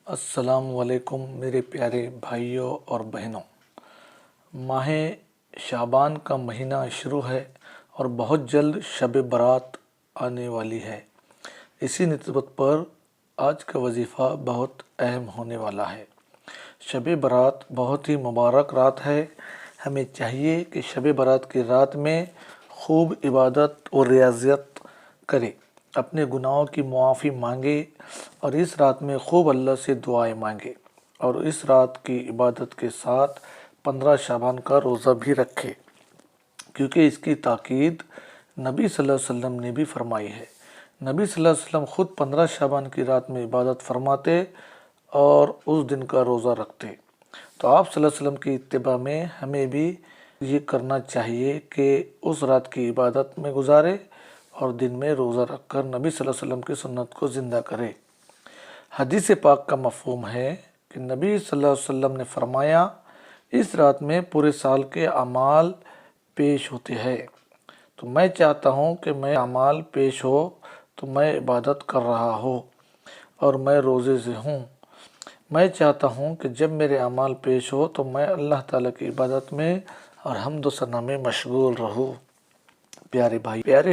السلام علیکم میرے پیارے بھائیوں اور بہنوں۔ ماہ شعبان کا مہینہ شروع ہے اور بہت جلد شب برات آنے والی ہے۔ اسی نسبت پر آج کا وظیفہ بہت اہم ہونے والا ہے۔ شب برات بہت ہی مبارک رات ہے۔ ہمیں چاہیے کہ شب برات کی رات میں خوب عبادت اور ریاضت کرے، اپنے گناہوں کی معافی مانگے اور اس رات میں خوب اللہ سے دعائیں مانگے، اور اس رات کی عبادت کے ساتھ 15 شعبان کا روزہ بھی رکھے، کیونکہ اس کی تاکید نبی صلی اللہ علیہ وسلم نے بھی فرمائی ہے۔ نبی صلی اللہ علیہ وسلم خود 15 شعبان کی رات میں عبادت فرماتے اور اس دن کا روزہ رکھتے۔ تو آپ صلی اللہ علیہ وسلم کی اتباع میں ہمیں بھی یہ کرنا چاہیے کہ اس رات کی عبادت میں گزارے اور دن میں روزہ رکھ کر نبی صلی اللہ علیہ وسلم کی سنت کو زندہ کرے۔ حدیث پاک کا مفہوم ہے کہ نبی صلی اللہ علیہ وسلم نے فرمایا، اس رات میں پورے سال کے اعمال پیش ہوتے ہیں، تو میں چاہتا ہوں کہ میں اعمال پیش ہو تو میں عبادت کر رہا ہوں اور میں روزے سے ہوں۔ میں چاہتا ہوں کہ جب میرے اعمال پیش ہو تو میں اللہ تعالیٰ کی عبادت میں اور حمد و ثنا میں مشغول رہوں۔ پیارے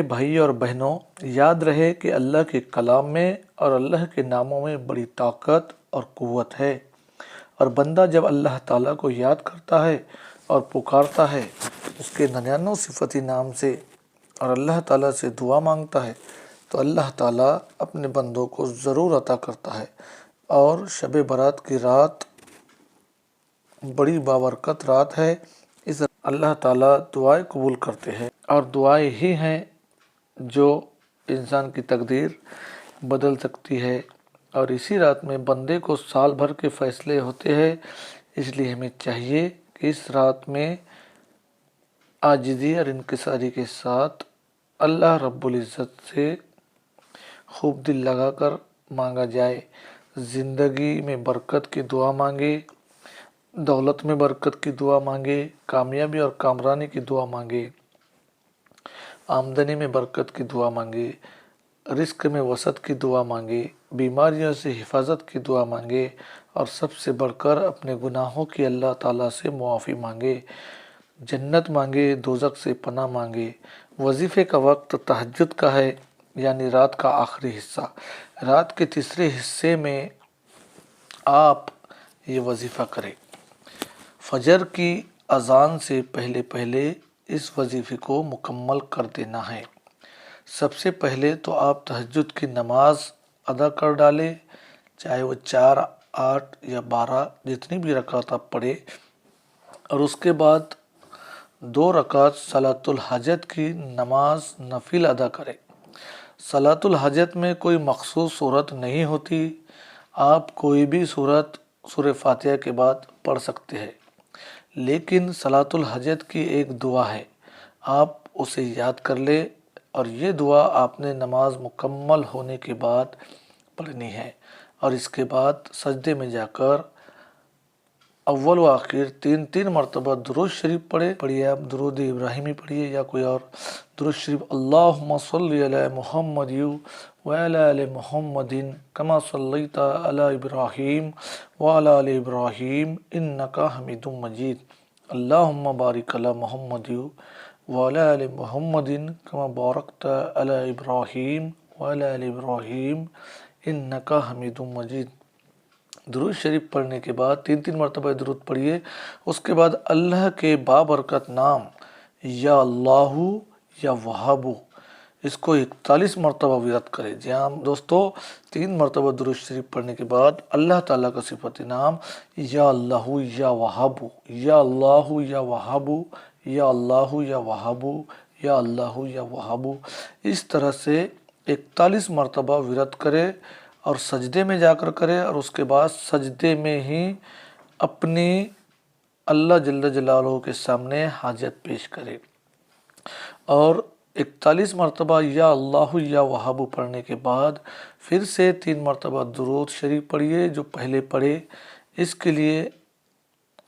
بھائی اور بہنوں، یاد رہے کہ اللہ کے کلام میں اور اللہ کے ناموں میں بڑی طاقت اور قوت ہے، اور بندہ جب اللہ تعالیٰ کو یاد کرتا ہے اور پکارتا ہے اس کے 99 صفتی نام سے اور اللہ تعالیٰ سے دعا مانگتا ہے تو اللہ تعالیٰ اپنے بندوں کو ضرور عطا کرتا ہے۔ اور شب برات کی رات بڑی بابرکت رات ہے۔ اس اللہ تعالیٰ دعائیں قبول کرتے ہیں، اور دعائیں ہی ہیں جو انسان کی تقدیر بدل سکتی ہے، اور اسی رات میں بندے کو سال بھر کے فیصلے ہوتے ہیں۔ اس لیے ہمیں چاہیے کہ اس رات میں عاجزی اور انکساری کے ساتھ اللہ رب العزت سے خوب دل لگا کر مانگا جائے، زندگی میں برکت کی دعا مانگے، دولت میں برکت کی دعا مانگے، کامیابی اور کامرانی کی دعا مانگے، آمدنی میں برکت کی دعا مانگے، رزق میں وسعت کی دعا مانگے، بیماریوں سے حفاظت کی دعا مانگے، اور سب سے بڑھ کر اپنے گناہوں کی اللہ تعالیٰ سے معافی مانگے، جنت مانگے، دوزخ سے پناہ مانگے۔ وظیفے کا وقت تہجد کا ہے، یعنی رات کا آخری حصہ۔ رات کے تیسرے حصے میں آپ یہ وظیفہ کریں۔ فجر کی اذان سے پہلے اس وظیفے کو مکمل کر دینا ہے۔ سب سے پہلے تو آپ تہجد کی نماز ادا کر ڈالیں، چاہے وہ 4، 8 یا 12 جتنی بھی رکعت آپ پڑھیں، اور اس کے بعد 2 رکعت صلاۃ الحاجت کی نماز نفل ادا کریں۔ صلاۃ الحاجت میں کوئی مخصوص صورت نہیں ہوتی، آپ کوئی بھی صورت سورہ فاتحہ کے بعد پڑھ سکتے ہیں، لیکن صلاۃ الحاجت کی ایک دعا ہے، آپ اسے یاد کر لیں، اور یہ دعا آپ نے نماز مکمل ہونے کے بعد پڑھنی ہے، اور اس کے بعد سجدے میں جا کر اول و آخر 3 مرتبہ درود شریف پڑھیے۔ آپ درود ابراہیمی پڑھیے یا کوئی اور درود شریف، اللہم صلی علی محمد وعلی آل محمد کما صلیت علی ابراہیم وعلی آل ابراہیم انک حمید مجید، اللہم بارک علی محمد وعلی آل محمد کما بارکت علی ابراہیم وعلی آل ابراہیم انک حمید مجید۔ درود شریف پڑھنے کے بعد 3 مرتبہ درود پڑھیے۔ اس کے بعد اللہ کے بابرکت نام یا اللہ یا وہاب، اس کو 41 مرتبہ ورد کرے۔ جی ہاں دوستو، 3 مرتبہ درود شریف پڑھنے کے بعد اللہ تعالیٰ کا صفت نام یا اللہ یا وہاب، یا اللہ یا وہاب، یا اللہ یا وہاب، یا اللہ یا وہاب، اس طرح سے 41 مرتبہ ورد کرے اور سجدے میں جا کر کرے، اور اس کے بعد سجدے میں ہی اپنی اللہ جل جلالہ کے سامنے حاجت پیش کرے۔ اور 41 مرتبہ یا اللہ یا وہاب پڑھنے کے بعد پھر سے 3 مرتبہ درود شریف پڑھیے جو پہلے پڑھے، اس کے لیے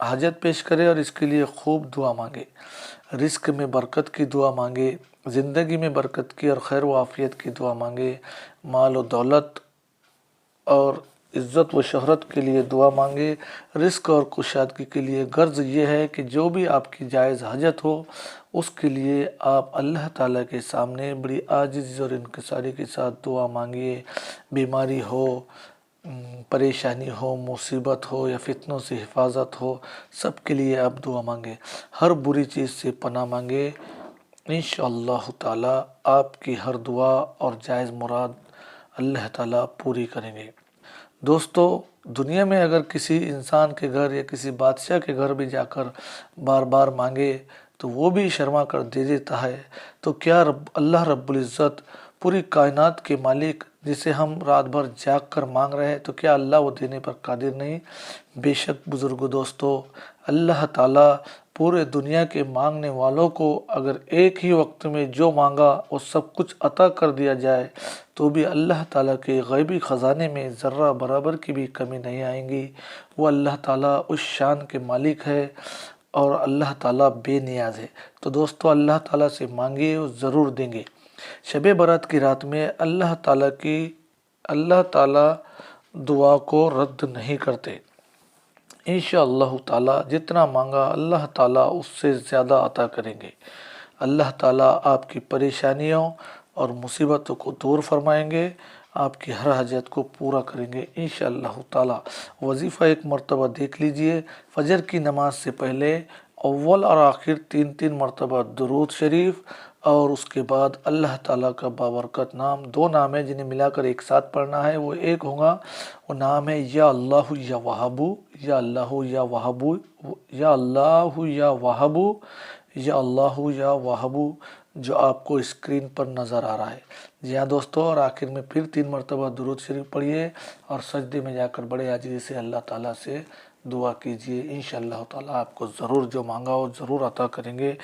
حاجت پیش کرے اور اس کے لیے خوب دعا مانگے، رزق میں برکت کی دعا مانگے، زندگی میں برکت کی اور خیر و عافیت کی دعا مانگے، مال و دولت اور عزت و شہرت کے لیے دعا مانگے، رزق اور کشادگی کے لیے۔ غرض یہ ہے کہ جو بھی آپ کی جائز حاجت ہو اس کے لیے آپ اللہ تعالیٰ کے سامنے بڑی عاجزی اور انکساری کے ساتھ دعا مانگیے۔ بیماری ہو، پریشانی ہو، مصیبت ہو یا فتنوں سے حفاظت ہو، سب کے لیے آپ دعا مانگیں، ہر بری چیز سے پناہ مانگے۔ انشاءاللہ تعالی آپ کی ہر دعا اور جائز مراد اللہ تعالیٰ پوری کریں گے۔ دوستو، دنیا میں اگر کسی انسان کے گھر یا کسی بادشاہ کے گھر بھی جا کر بار بار مانگے تو وہ بھی شرما کر دے دیتا ہے، تو کیا اللہ رب العزت پوری کائنات کے مالک جسے ہم رات بھر جاگ کر مانگ رہے ہیں، تو کیا اللہ وہ دینے پر قادر نہیں؟ بے شک بزرگ دوستو، اللہ تعالیٰ پورے دنیا کے مانگنے والوں کو اگر ایک ہی وقت میں جو مانگا وہ سب کچھ عطا کر دیا جائے تو بھی اللہ تعالیٰ کے غیبی خزانے میں ذرہ برابر کی بھی کمی نہیں آئیں گی۔ وہ اللہ تعالیٰ اس شان کے مالک ہے اور اللہ تعالیٰ بے نیاز ہے۔ تو دوستو، اللہ تعالیٰ سے مانگیے، وہ ضرور دیں گے۔ شب برات کی رات میں اللہ تعالیٰ دعا کو رد نہیں کرتے۔ انشاءاللہ تعالیٰ جتنا مانگا اللہ تعالیٰ اس سے زیادہ عطا کریں گے۔ اللہ تعالیٰ آپ کی پریشانیوں اور مصیبتوں کو دور فرمائیں گے، آپ کی ہر حاجت کو پورا کریں گے انشاءاللہ تعالیٰ۔ وظیفہ ایک مرتبہ دیکھ لیجئے، فجر کی نماز سے پہلے اول اور آخر 3 مرتبہ درود شریف، اور اس کے بعد اللہ تعالیٰ کا بابرکت نام، 2 نام ہے جنہیں ملا کر ایک ساتھ پڑھنا ہے۔ وہ ایک ہوگا، وہ نام ہے یا اللہ یا وہابو، یا اللہ یا وہابو، یا اللہ یا وہابو، یا اللہ یا وہابو، جو آپ کو اسکرین پر نظر آ رہا ہے۔ جی ہاں دوستو، اور آخر میں پھر 3 مرتبہ درود شریف پڑھیے اور سجدے میں جا کر بڑے عاجزی سے اللہ تعالیٰ سے دعا کیجیے۔ انشاءاللہ تعالیٰ آپ کو ضرور جو مانگا وہ ضرور عطا کریں گے۔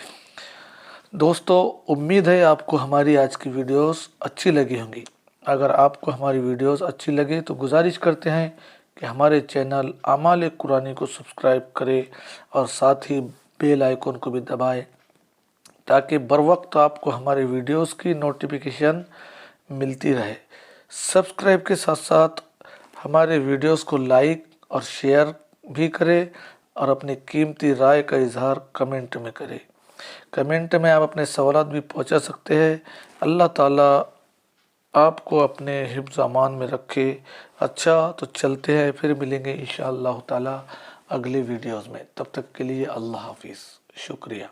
دوستو، امید ہے آپ کو ہماری آج کی ویڈیوز اچھی لگی ہوں گی۔ اگر آپ کو ہماری ویڈیوز اچھی لگے تو گزارش کرتے ہیں کہ ہمارے چینل اعمال قرآنی کو سبسکرائب کرے اور ساتھ ہی بیل آئیکن کو بھی دبائے تاکہ بر وقت آپ کو ہمارے ویڈیوز کی نوٹیفیکیشن ملتی رہے۔ سبسکرائب کے ساتھ ساتھ ہمارے ویڈیوز کو لائک اور شیئر بھی کرے اور اپنی قیمتی رائے کا اظہار کمنٹ میں کرے۔ کمنٹ میں آپ اپنے سوالات بھی پہنچا سکتے ہیں۔ اللہ تعالیٰ آپ کو اپنے حفظ امان میں رکھے۔ اچھا، تو چلتے ہیں، پھر ملیں گے انشاءاللہ تعالیٰ اگلی ویڈیوز میں۔ تب تک کے لیے اللہ حافظ، شکریہ۔